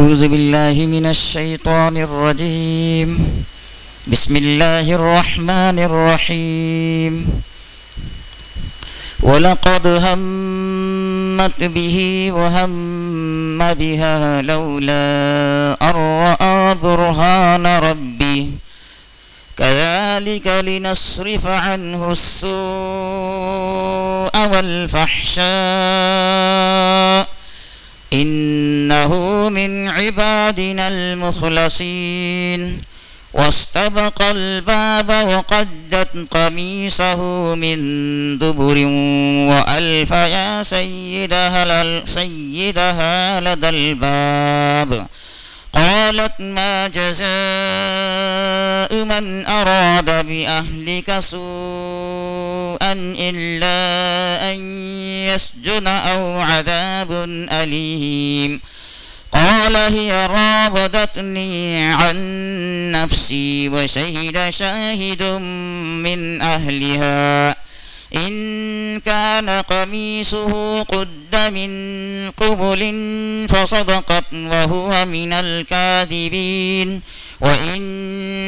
أعوذ بالله من الشيطان الرجيم. بسم الله الرحمن الرحيم. ولقد همت به وهم بها لولا أن رأى برهان ربه كذلك لنصرف عنه السوء والفحشاء إنه من عبادنا المخلصين. واستبق الباب وقدت قميصه من دبر وألف يا سيدها لدى الباب قالت ما جزاء من أراد بأهلك سوءا إلا أن يسجن أو عذاب أليم. قال هي راودتني عن نفسي وشهد شاهد من أهلها إن كان قميصه قد من قبل فصدقت وهو من الكاذبين وإن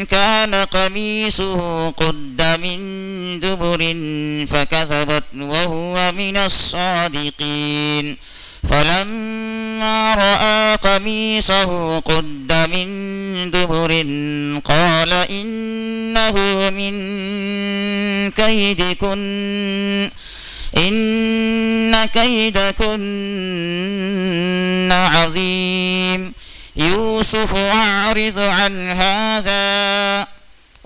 كان قميصه قد من دبر فكذبت وهو من الصادقين. فلما رأى قميصه قد من دبر قال إنه من كيدكن إن كيدكن عظيم. يوسف أعرض عن هذا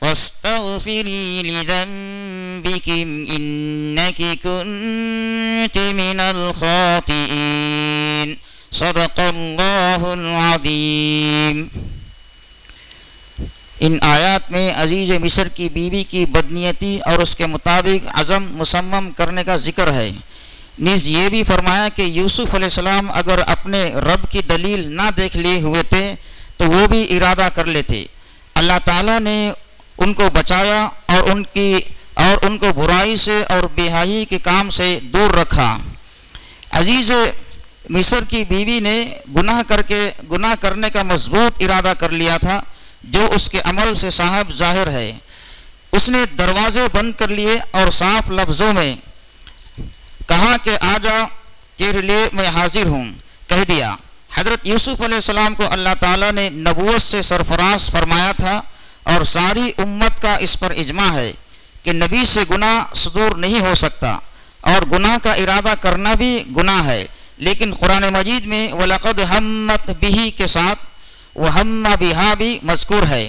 واستغفري لذنبك إنك كنت من الخاطئين. صدق اللہ العظیم. ان آیات میں عزیز مصر کی بیوی کی بدنیتی اور اس کے مطابق عزم مصمم کرنے کا ذکر ہے. نیز یہ بھی فرمایا کہ یوسف علیہ السلام اگر اپنے رب کی دلیل نہ دیکھ لیے ہوئے تھے تو وہ بھی ارادہ کر لیتے. اللہ تعالیٰ نے ان کو بچایا اور ان کو برائی سے اور بے حیائی کے کام سے دور رکھا. عزیز مصر کی بیوی نے گناہ کرنے کا مضبوط ارادہ کر لیا تھا جو اس کے عمل سے صاحب ظاہر ہے. اس نے دروازے بند کر لیے اور صاف لفظوں میں کہا کہ آجا تیرے لیے میں حاضر ہوں کہہ دیا. حضرت یوسف علیہ السلام کو اللہ تعالیٰ نے نبوت سے سرفراز فرمایا تھا اور ساری امت کا اس پر اجماع ہے کہ نبی سے گناہ صدور نہیں ہو سکتا اور گناہ کا ارادہ کرنا بھی گناہ ہے. لیکن قرآن مجید میں وَلَقَدْ هَمَّتْ بِهِ کے ساتھ وَهَمَّ بِهَا بھی مذکور ہے.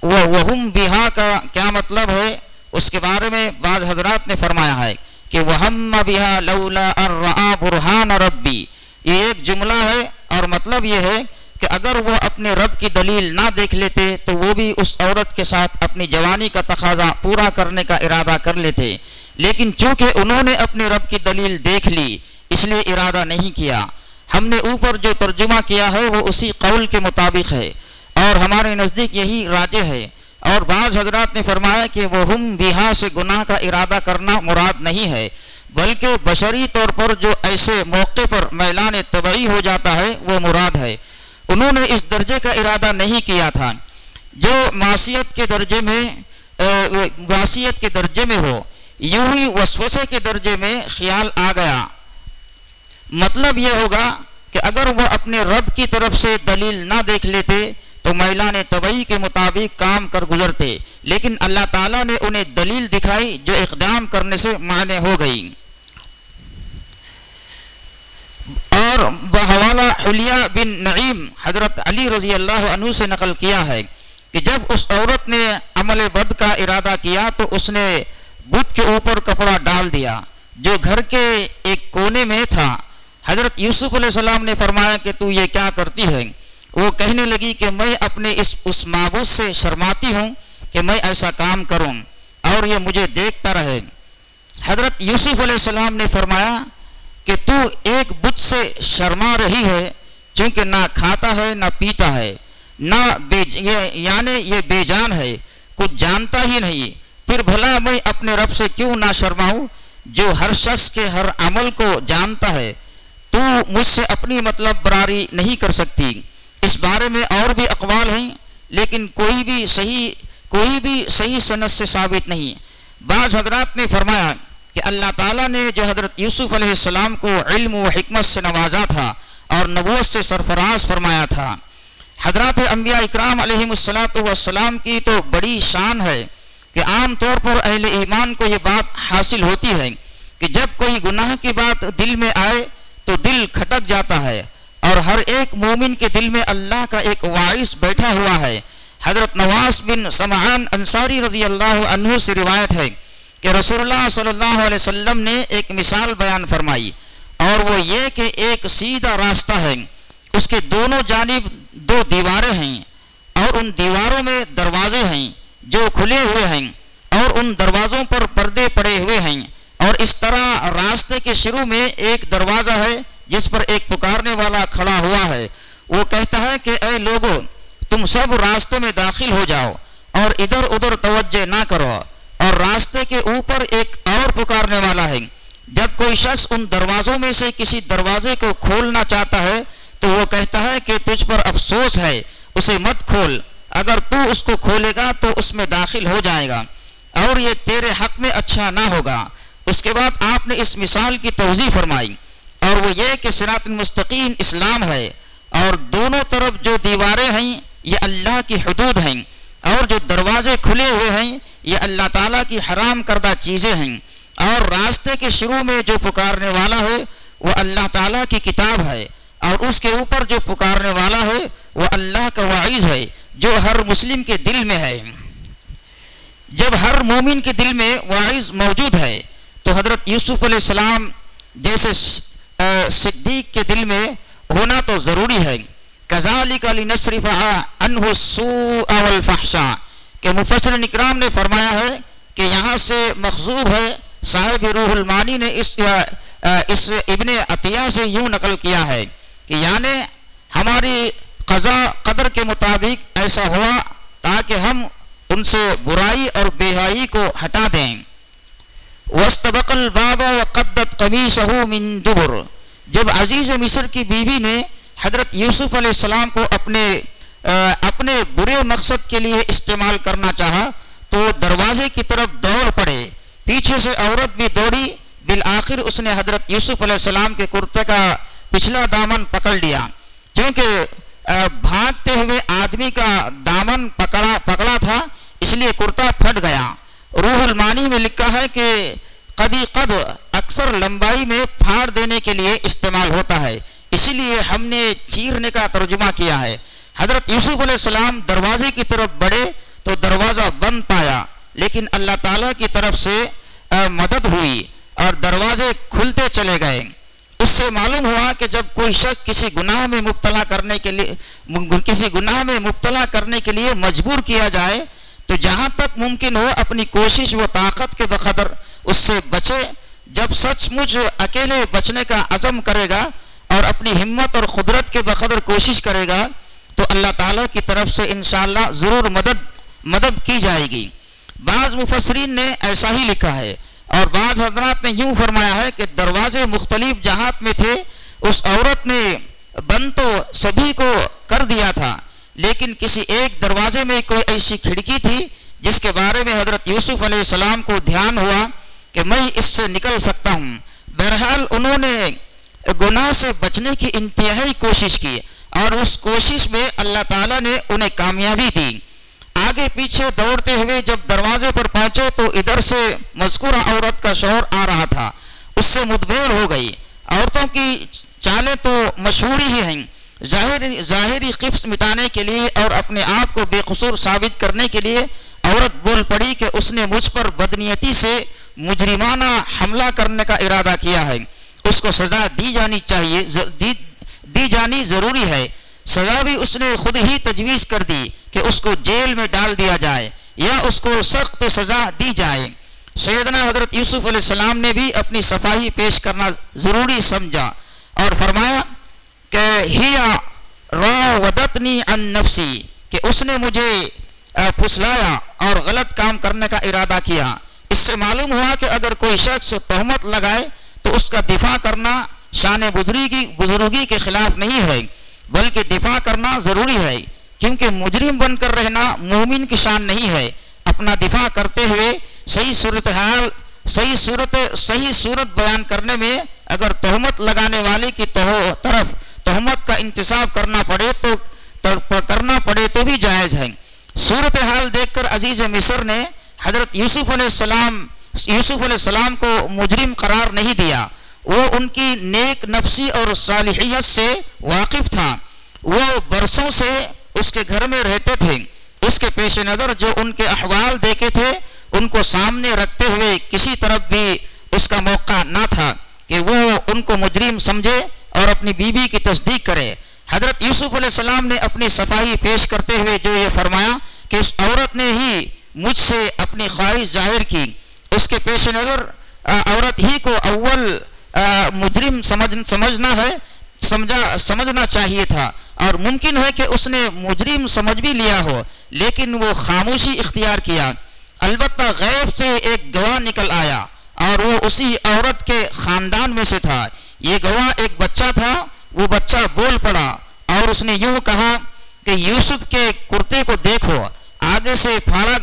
وَهُمْ بِهَا کا کیا مطلب ہے اس کے بارے میں بعض حضرات نے فرمایا ہے کہ وَهَمَّ بِهَا لَوْلَا أَن رَّأَىٰ بُرْهَانَ رَبِّي. یہ ایک جملہ ہے اور مطلب یہ ہے کہ اگر وہ اپنے رب کی دلیل نہ دیکھ لیتے تو وہ بھی اس عورت کے ساتھ اپنی جوانی کا تقاضا پورا کرنے کا ارادہ کر لیتے. لیکن چونکہ انہوں نے اپنے رب کی دلیل دیکھ لی اس لیے ارادہ نہیں کیا. ہم نے اوپر جو ترجمہ کیا ہے وہ اسی قول کے مطابق ہے اور ہمارے نزدیک یہی راجح ہے. اور بعض حضرات نے فرمایا کہ وہ ہم بیہا سے گناہ کا ارادہ کرنا مراد نہیں ہے بلکہ بشری طور پر جو ایسے موقع پر میلان طبعی ہو جاتا ہے وہ مراد ہے. انہوں نے اس درجے کا ارادہ نہیں کیا تھا جو معصیت کے درجے میں ہو. یوں ہی وسوسے کے درجے میں خیال آ گیا. مطلب یہ ہوگا کہ اگر وہ اپنے رب کی طرف سے دلیل نہ دیکھ لیتے تو میلان طبعی کے مطابق کام کر گزرتے. لیکن اللہ تعالیٰ نے انہیں دلیل دکھائی جو اقدام کرنے سے مانع ہو گئی. اور بحوالہ حلیہ بن نعیم حضرت علی رضی اللہ عنہ سے نقل کیا ہے کہ جب اس عورت نے عمل بد کا ارادہ کیا تو اس نے بت کے اوپر کپڑا ڈال دیا جو گھر کے ایک کونے میں تھا. حضرت یوسف علیہ السلام نے فرمایا کہ تو یہ کیا کرتی ہے؟ وہ کہنے لگی کہ میں اپنے اس معبود سے شرماتی ہوں کہ میں ایسا کام کروں اور یہ مجھے دیکھتا رہے. حضرت یوسف علیہ السلام نے فرمایا کہ تو ایک بت سے شرما رہی ہے چونکہ نہ کھاتا ہے نہ پیتا ہے یعنی یہ بے جان ہے کچھ جانتا ہی نہیں. پھر بھلا میں اپنے رب سے کیوں نہ شرماؤں جو ہر شخص کے ہر عمل کو جانتا ہے. تو مجھ سے اپنی مطلب براری نہیں کر سکتی اس بارے میں اور بھی اقوال ہیں، لیکن کوئی بھی صحیح سند سے ثابت نہیں۔ بعض حضرات نے فرمایا کہ اللہ تعالیٰ نے جو حضرت یوسف علیہ السلام کو علم و حکمت سے نوازا تھا اور نبوت سے سرفراز فرمایا تھا۔ حضرات انبیاء اکرام علیہم السلام کی تو بڑی شان ہے کہ عام طور پر اہل ایمان کو یہ بات حاصل ہوتی ہے کہ جب کوئی گناہ کی بات دل میں آئے تو دل کھٹک جاتا ہے، اور ہر ایک مومن کے دل میں اللہ کا ایک واعظ بیٹھا ہوا ہے۔ حضرت نواس بن سمعان انصاری رضی اللہ عنہ سے روایت ہے کہ رسول اللہ صلی اللہ علیہ وسلم نے ایک مثال بیان فرمائی، اور وہ یہ کہ ایک سیدھا راستہ ہے، اس کے دونوں جانب 2 دیواریں ہیں، اور ان دیواروں میں دروازے ہیں جو کھلے ہوئے ہیں، اور ان دروازوں پر پردے پڑے ہوئے ہیں، اور اس طرح راستے کے شروع میں ایک دروازہ ہے جس پر ایک پکارنے والا کھڑا ہوا ہے۔ وہ کہتا ہے کہ اے لوگو، تم سب راستے میں داخل ہو جاؤ اور ادھر ادھر توجہ نہ کرو، اور راستے کے اوپر ایک اور پکارنے والا ہے۔ جب کوئی شخص ان دروازوں میں سے کسی دروازے کو کھولنا چاہتا ہے تو وہ کہتا ہے کہ تجھ پر افسوس ہے، اسے مت کھول، اگر تو اس کو کھولے گا تو اس میں داخل ہو جائے گا، اور یہ تیرے حق میں اچھا نہ ہوگا۔ اس کے بعد آپ نے اس مثال کی توضیح فرمائی، اور وہ یہ کہ صراط المستقیم اسلام ہے، اور دونوں طرف جو دیواریں ہیں یہ اللہ کی حدود ہیں، اور جو دروازے کھلے ہوئے ہیں یہ اللہ تعالیٰ کی حرام کردہ چیزیں ہیں، اور راستے کے شروع میں جو پکارنے والا ہے وہ اللہ تعالیٰ کی کتاب ہے، اور اس کے اوپر جو پکارنے والا ہے وہ اللہ کا وعیظ ہے جو ہر مسلم کے دل میں ہے۔ جب ہر مومن کے دل میں وعیظ موجود ہے تو حضرت یوسف علیہ السلام جیسے صدیق کے دل میں ہونا تو ضروری ہے۔ کذالک لنصرف عنہ السوء والفحشاء، کہ مفسرین اکرام نے فرمایا ہے کہ یہاں سے مخزوب ہے، صاحب روح المانی نے اس ابن عطیہ سے یوں نقل کیا ہے کہ یعنی ہماری قدر کے مطابق ایسا ہوا تاکہ ہم ان سے برائی اور بے حیائی کو ہٹا دیں۔ واستبق الباب وقدت قمیصه من دبر، جب عزیز مصر کی بیوی نے حضرت یوسف علیہ السلام کو اپنے برے مقصد کے لیے استعمال کرنا چاہا تو دروازے کی طرف دوڑ پڑے، پیچھے سے عورت بھی دوڑی، بالآخر اس نے حضرت یوسف علیہ السلام کے کرتے کا پچھلا دامن پکڑ لیا، کیونکہ بھاگتے ہوئے آدمی کا دامن پکڑا تھا اس لیے کرتا پھٹ گیا۔ روح المانی میں لکھا ہے کہ قد اکثر لمبائی میں پھاڑ دینے کے لیے استعمال ہوتا ہے، اسی لیے ہم نے چیرنے کا ترجمہ کیا ہے۔ حضرت یوسف علیہ السلام دروازے کی طرف بڑھے تو دروازہ بند پایا، لیکن اللہ تعالیٰ کی طرف سے مدد ہوئی اور دروازے کھلتے چلے گئے۔ اس سے معلوم ہوا کہ جب کوئی شخص کسی گناہ میں مبتلا کرنے کے لیے مجبور کیا جائے تو جہاں تک ممکن ہو اپنی کوشش و طاقت کے بقدر اس سے بچے۔ جب سچ مچ اکیلے بچنے کا عزم کرے گا اور اپنی ہمت اور قدرت کے بقدر کوشش کرے گا تو اللہ تعالیٰ کی طرف سے انشاءاللہ ضرور مدد کی جائے گی۔ بعض مفسرین نے ایسا ہی لکھا ہے، اور بعض حضرات نے یوں فرمایا ہے کہ دروازے مختلف جہات میں تھے، اس عورت نے بند تو سبھی کو کر دیا تھا، لیکن کسی ایک دروازے میں کوئی ایسی کھڑکی تھی جس کے بارے میں حضرت یوسف علیہ السلام کو دھیان ہوا کہ میں اس سے نکل سکتا ہوں۔ بہرحال انہوں نے گناہ سے بچنے کی انتہائی کوشش کی، اور اس کوشش میں اللہ تعالیٰ نے انہیں کامیابی دی۔ آگے پیچھے دوڑتے ہوئے جب دروازے پر پہنچے تو ادھر سے مذکورہ عورت کا شوہر آ رہا تھا، اس سے مدبھیڑ ہو گئی۔ عورتوں کی چالیں تو مشہور ہی ہیں، ظاہری خبث مٹانے کے لیے اور اپنے آپ کو بے قصور ثابت کرنے کے لیے عورت بول پڑی کہ اس نے مجھ پر بدنیتی سے مجرمانہ حملہ کرنے کا ارادہ کیا ہے، اس کو سزا دی جانی ضروری ہے۔ سزا بھی اس نے خود ہی تجویز کر دی کہ اس کو جیل میں ڈال دیا جائے یا اس کو سخت سزا دی جائے۔ سیدنا حضرت یوسف علیہ السلام نے بھی اپنی صفائی پیش کرنا ضروری سمجھا اور فرمایا کہ ہیا راودتنی عن نفسی، کہ اس نے مجھے پھسلایا اور غلط کام کرنے کا ارادہ کیا۔ اس سے معلوم ہوا کہ اگر کوئی شخص تہمت لگائے تو اس کا دفاع کرنا شان بزرگی کے خلاف نہیں ہے، بلکہ دفاع کرنا ضروری ہے، کیونکہ مجرم بن کر رہنا مومن کی شان نہیں ہے۔ اپنا دفاع کرتے ہوئے صحیح صورت بیان کرنے میں اگر تہمت لگانے والے کی طرف تہمت کا انتصاب کرنا پڑے تو بھی جائز ہے۔ صورتحال دیکھ کر عزیز مصر نے حضرت یوسف علیہ السلام کو مجرم قرار نہیں دیا۔ وہ ان کی نیک نفسی اور صالحیت سے واقف تھا۔ وہ برسوں سے اس کے گھر میں رہتے تھے۔ اس کے پیش نظر جو ان کے احوال دیکھے تھے ان کو سامنے رکھتے ہوئے کسی طرف بھی اس کا موقع نہ تھا کہ وہ ان کو مجرم سمجھے اور اپنی بیوی کی تصدیق کرے۔ حضرت یوسف علیہ السلام نے اپنی صفائی پیش کرتے ہوئے جو یہ فرمایا کہ اس عورت نے ہی مجھ سے اپنی خواہش ظاہر کی، اس کے پیش نظر عورت ہی کو اول مجرم سمجھنا چاہیے تھا، اور ممکن ہے کہ اس نے مجرم سمجھ بھی لیا ہو، لیکن وہ خاموشی اختیار کیا۔ البتہ غیب سے ایک گواہ نکل آیا اور وہ اسی عورت کے خاندان میں سے تھا۔ یہ گواہ ایک بچہ تھا۔ وہ بچہ بول پڑا اور اس نے یوں کہا کہ یوسف کے کرتے کو دیکھو، آگے سے پھاڑا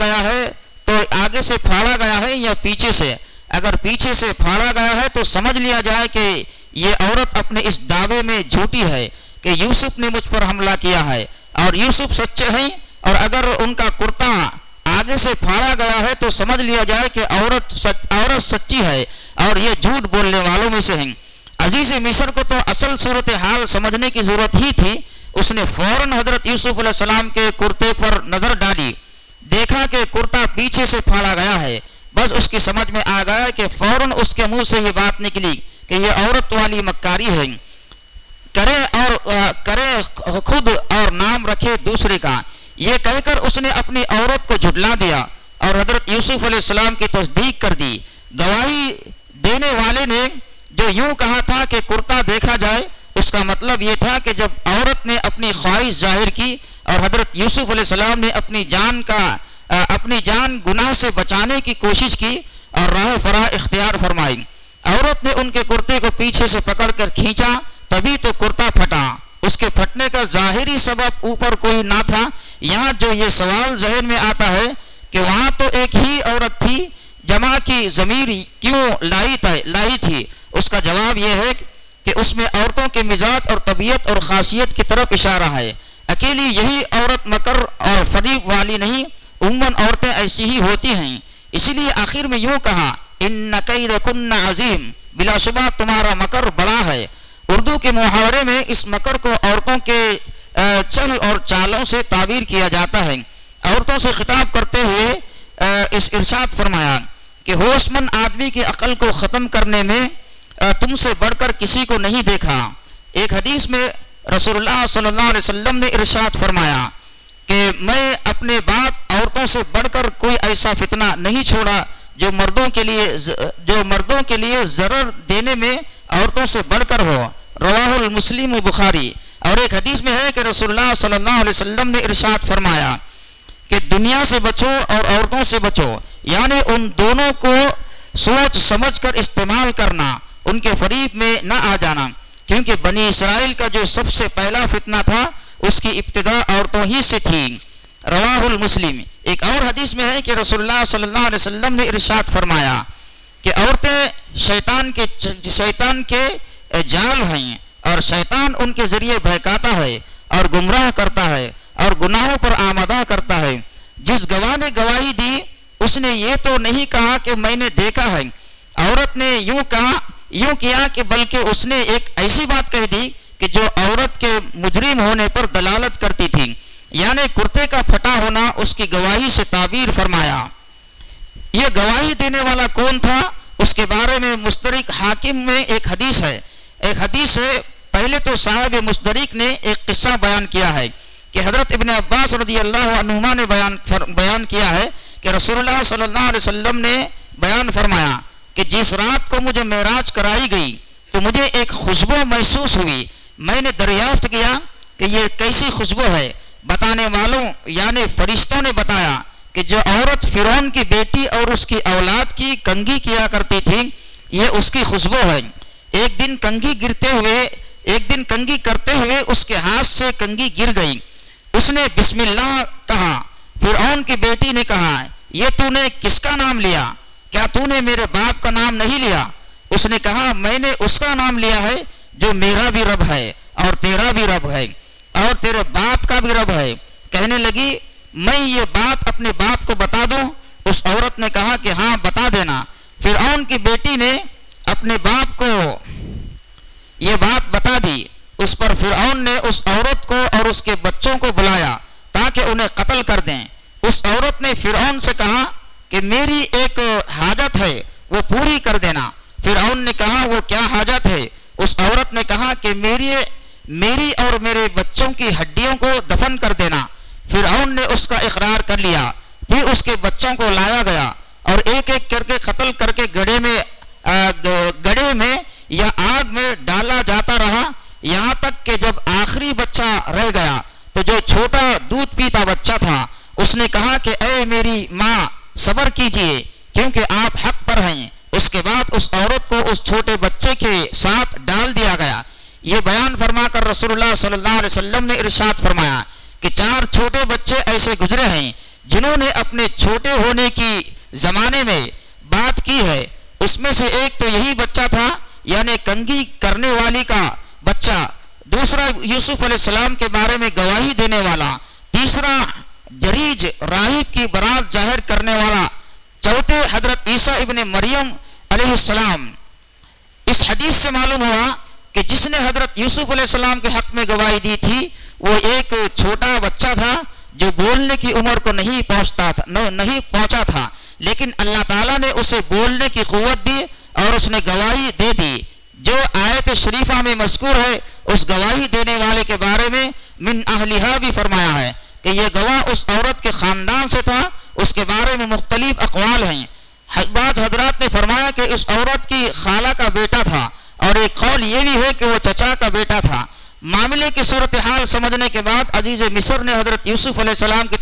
گیا ہے یا پیچھے سے؟ اگر پیچھے سے پھاڑا گیا ہے تو سمجھ لیا جائے کہ یہ عورت اپنے اس دعوے میں جھوٹی ہے کہ یوسف نے مجھ پر حملہ کیا ہے اور یوسف سچے ہیں، اور اگر ان کا کرتا آگے سے پھاڑا گیا ہے تو سمجھ لیا جائے کہ عورت سچی ہے اور یہ جھوٹ بولنے والوں میں سے ہیں۔ عزیز مصر کو تو اصل صورتحال سمجھنے کی ضرورت ہی تھی۔ اس نے فوراً حضرت یوسف علیہ السلام کے کرتے پر نظر ڈالی، دیکھا کہ کرتا پیچھے سے پھاڑا گیا ہے۔ بس اس کی سمجھ میں آ گیا کہ فوراً اس کے منہ سے یہ بات نکلی کہ یہ عورت والی مکاری ہے، کرے خود اور نام رکھے دوسرے کا۔ یہ کہہ کر اس نے اپنی عورت کو جھٹلا دیا اور حضرت یوسف علیہ السلام کی تصدیق کر دی۔ گواہی دینے والے نے جو یوں کہا تھا کہ کرتا دیکھا جائے، اس کا مطلب یہ تھا کہ جب عورت نے اپنی خواہش ظاہر کی اور حضرت یوسف علیہ السلام نے اپنی جان گناہ سے بچانے کی کوشش کی اور راہ فرا اختیار فرمائی، عورت نے ان کے کرتے کو پیچھے سے پکڑ کر کھینچا، تبھی تو کرتا پھٹا۔ اس کے پھٹنے کا ظاہری سبب اوپر کوئی نہ تھا۔ یہاں جو یہ سوال ذہن میں آتا ہے کہ وہاں تو ایک ہی عورت تھی، جمع کی ضمیر کیوں لائی تھی؟ اس کا جواب یہ ہے کہ اس میں عورتوں کے مزاج اور طبیعت اور خاصیت کی طرف اشارہ ہے۔ اکیلی یہی عورت مکر اور فریب والی نہیں، عموماً عورتیں ایسی ہی ہوتی ہیں۔ اسی لیے آخر میں یوں کہا، ان کیدکن عظیم، بلا شبہ تمہارا مکر بڑا ہے۔ اردو کے محاورے میں اس مکر کو عورتوں کے چل اور چالوں سے تعبیر کیا جاتا ہے۔ عورتوں سے خطاب کرتے ہوئے اس ارشاد فرمایا کہ ہوش مند آدمی کی عقل کو ختم کرنے میں تم سے بڑھ کر کسی کو نہیں دیکھا۔ ایک حدیث میں رسول اللہ صلی اللہ علیہ وسلم نے ارشاد فرمایا کہ میں اپنے بعد عورتوں سے بڑھ کر کوئی ایسا فتنہ نہیں چھوڑا جو مردوں کے لیے ضرر دینے میں عورتوں سے بڑھ کر ہو۔ رواہ المسلم و بخاری۔ اور ایک حدیث میں ہے کہ رسول اللہ صلی اللہ علیہ وسلم نے ارشاد فرمایا کہ دنیا سے بچو اور عورتوں سے بچو، یعنی ان دونوں کو سوچ سمجھ کر استعمال کرنا، ان کے فریب میں نہ آ جانا، کیونکہ بنی اسرائیل کا جو سب سے پہلا فتنہ تھا اس کی ابتدا عورتوں ہی سے تھی۔ رواہ المسلم۔ ایک اور حدیث میں ہے کہ رسول اللہ صلی اللہ علیہ وسلم نے ارشاد فرمایا کہ عورتیں شیطان کے جال ہیں اور شیطان ان کے ذریعے بہکاتا ہے اور گمراہ کرتا ہے اور گناہوں پر آمادہ کرتا ہے۔ جس گواہ نے گواہی دی اس نے یہ تو نہیں کہا کہ میں نے دیکھا ہے، عورت نے یوں کیا کہ بلکہ اس نے ایک ایسی بات کہہ دی کہ جو عورت کے مجرم ہونے پر دلالت کرتی تھی، یعنی کرتے کا پھٹا ہونا اس کی گواہی سے تعبیر فرمایا۔ یہ گواہی دینے والا کون تھا؟ اس کے بارے میں مستدرک حاکم میں ایک حدیث ہے۔ پہلے تو صاحب مستدرک نے ایک قصہ بیان کیا ہے کہ حضرت ابن عباس رضی اللہ عنہما نے بیان کیا ہے کہ رسول اللہ صلی اللہ علیہ وسلم نے بیان فرمایا کہ جس رات کو مجھے معراج کرائی گئی تو مجھے ایک خوشبو محسوس ہوئی۔ میں نے دریافت کیا کہ یہ کیسی خوشبو ہے؟ بتانے والوں یعنی فرشتوں نے بتایا کہ جو عورت فرعون کی بیٹی اور اس کی اولاد کی کنگھی کیا کرتی تھی، یہ اس کی خوشبو ہے۔ ایک دن دن کنگھی کرتے ہوئے اس کے ہاتھ سے کنگھی گر گئی. اس نے بسم اللہ کہا. فرعون کی بیٹی نے کہا یہ تو نے کس کا نام لیا؟ کیا تو نے میرے باپ کا نام نہیں لیا؟ اس نے کہا میں نے اس کا نام لیا ہے جو میرا بھی رب ہے اور تیرا بھی رب ہے اور تیرے باپ کا بھی رب ہے. کہنے لگی میں یہ بات اپنے باپ کو بتا دوں؟ اس عورت نے کہا کہ ہاں بتا دینا. فرعون کی بیٹی نے اپنے باپ کو یہ بات بتا دی. اس پر فرعون نے اس عورت کو اور اس کے بچوں کو بلایا تاکہ انہیں قتل کر دیں. اس عورت نے فرعون سے کہا کہ میری ایک حاجت ہے وہ پوری کر دینا. فرعون نے کہا وہ کیا حاجت ہے؟ اس عورت نے کہا کہ میری اور میرے بچوں کی ہڈیوں کو دفن کر دینا. فرعون نے اس کا اقرار کر لیا. پھر اس کے بچوں کو لایا گیا اور ایک ایک کر کے قتل کر کے گڑھے میں یا آگ میں ڈالا جاتا رہا، یہاں تک کہ جب آخری بچہ رہ گیا تو جو چھوٹا دودھ پیتا بچہ تھا اس نے کہا کہ اے میری ماں صبر کیجئے کیونکہ آپ حق پر ہیں. اس کے بعد اس عورت کو اس چھوٹے بچے کے ساتھ ڈال دیا گیا. یہ بیان فرما کر رسول اللہ صلی اللہ علیہ وسلم نے ارشاد فرمایا کہ 4 چھوٹے بچے ایسے گزرے ہیں جنہوں نے اپنے چھوٹے ہونے کی زمانے میں بات کی ہے. اس میں سے ایک تو یہی بچہ تھا یعنی کنگھی کرنے والی کا بچہ، دوسرا یوسف علیہ السلام کے بارے میں گواہی دینے والا، تیسرا جریج راہب کی برات ظاہر کرنے والا، چوتھے حضرت عیسیٰ ابن مریم علیہ السلام. اس حدیث سے معلوم ہوا کہ جس نے حضرت یوسف علیہ السلام کے حق میں گواہی دی تھی وہ ایک چھوٹا بچہ تھا جو بولنے کی عمر کو نہیں پہنچا تھا، لیکن اللہ تعالیٰ نے اسے بولنے کی قوت دی اور اس نے گواہی دے دی. جو آیت شریفہ میں مذکور ہے اس گواہی دینے والے کے بارے میں من اہلہا بھی فرمایا ہے کہ یہ گواہ اس عورت کے خاندان سے تھا. اس کے بارے میں مختلف اقوال ہیں. بعض حضرات نے فرمایا کہ اس عورت کی خالہ کا بیٹا تھا اور ایک قول یہ بھی ہے کہ وہ چچا کا بیٹا تھا. معاملے کی صورتحال سمجھنے کے بعد عزیز مصر نے حضرت یوسف علیہ السلام کی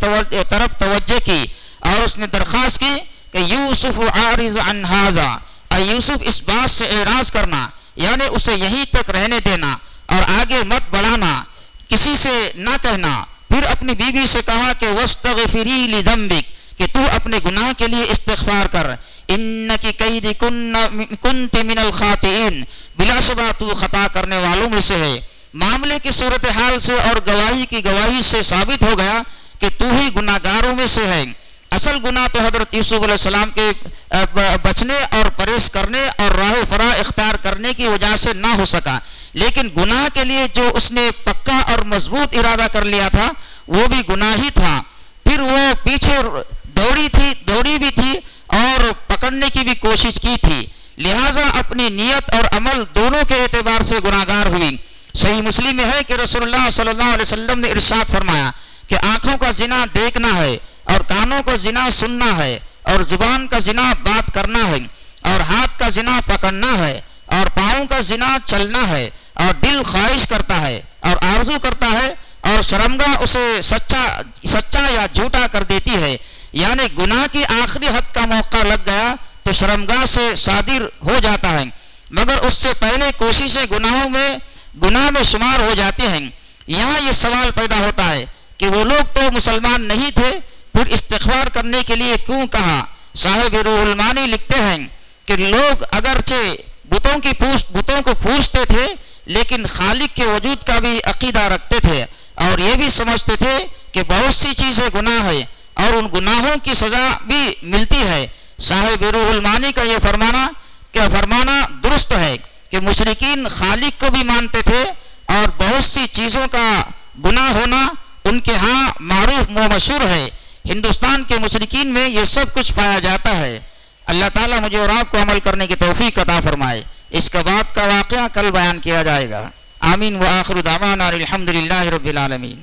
طرف توجہ کی اور اس نے درخواست کی کہ یوسف عارض عن ھذا، اے یوسف اس بات سے اعراض کرنا یعنی اسے یہیں تک رہنے دینا اور آگے مت بڑھانا، کسی سے نہ کہنا. پھر اپنی بیوی سے کہا کہ واستغفری لذنبک، کہ تو اپنے گناہ کے لیے استغفار کر. انکی کنت من الخاطئین، بلا شبہ تو خطا کرنے والوں میں سے ہے. معاملے کی صورتحال سے اور گواہی کی گواہی سے ثابت ہو گیا کہ تو ہی گناہ گاروں میں سے ہے. اصل گناہ تو حضرت یوسف علیہ السلام کے بچنے اور پرہیز کرنے اور راہ فرا اختیار کرنے کی وجہ سے نہ ہو سکا، لیکن گناہ کے لیے جو اس نے پکا اور مضبوط ارادہ کر لیا تھا وہ بھی گناہ ہی تھا. پھر وہ پیچھے دوڑی بھی تھی اور پکڑنے کی بھی کوشش کی تھی، لہٰذا اپنی نیت اور عمل دونوں کے اعتبار سے گناہ گار ہوئی. صحیح مسلم میں ہے کہ رسول اللہ صلی اللہ علیہ وسلم نے ارشاد فرمایا کہ آنکھوں کا زنا دیکھنا ہے اور کانوں کا زنا سننا ہے اور زبان کا زنا بات کرنا ہے اور ہاتھ کا زنا پکڑنا ہے اور پاؤں کا زنا چلنا ہے اور دل خواہش کرتا ہے اور آرزو کرتا ہے اور شرمگاہ اسے سچا یا جھوٹا کر دیتی ہے. یعنی گناہ کی آخری حد کا موقع لگ گیا تو شرمگاہ سے صادر ہو جاتا ہے، مگر اس سے پہلے کوششیں گناہ میں شمار ہو جاتی ہیں. یہاں یہ سوال پیدا ہوتا ہے کہ وہ لوگ تو مسلمان نہیں تھے، پھر استغفار کرنے کے لیے کیوں کہا؟ صاحب روح المانی لکھتے ہیں کہ لوگ اگرچہ بتوں کو پوجتے تھے لیکن خالق کے وجود کا بھی عقیدہ رکھتے تھے اور یہ بھی سمجھتے تھے کہ بہت سی چیزیں گناہ ہے اور ان گناہوں کی سزا بھی ملتی ہے. صاحب روح المانی کا یہ فرمانا درست ہے کہ مشرکین خالق کو بھی مانتے تھے اور بہت سی چیزوں کا گناہ ہونا ان کے ہاں معروف و مشہور ہے. ہندوستان کے مشرکین میں یہ سب کچھ پایا جاتا ہے. اللہ تعالیٰ مجھے اور آپ کو عمل کرنے کی توفیق عطا فرمائے. اس کے بعد کا واقعہ کل بیان کیا جائے گا. آمین. وآخر دعوانا الحمدللہ رب العالمین.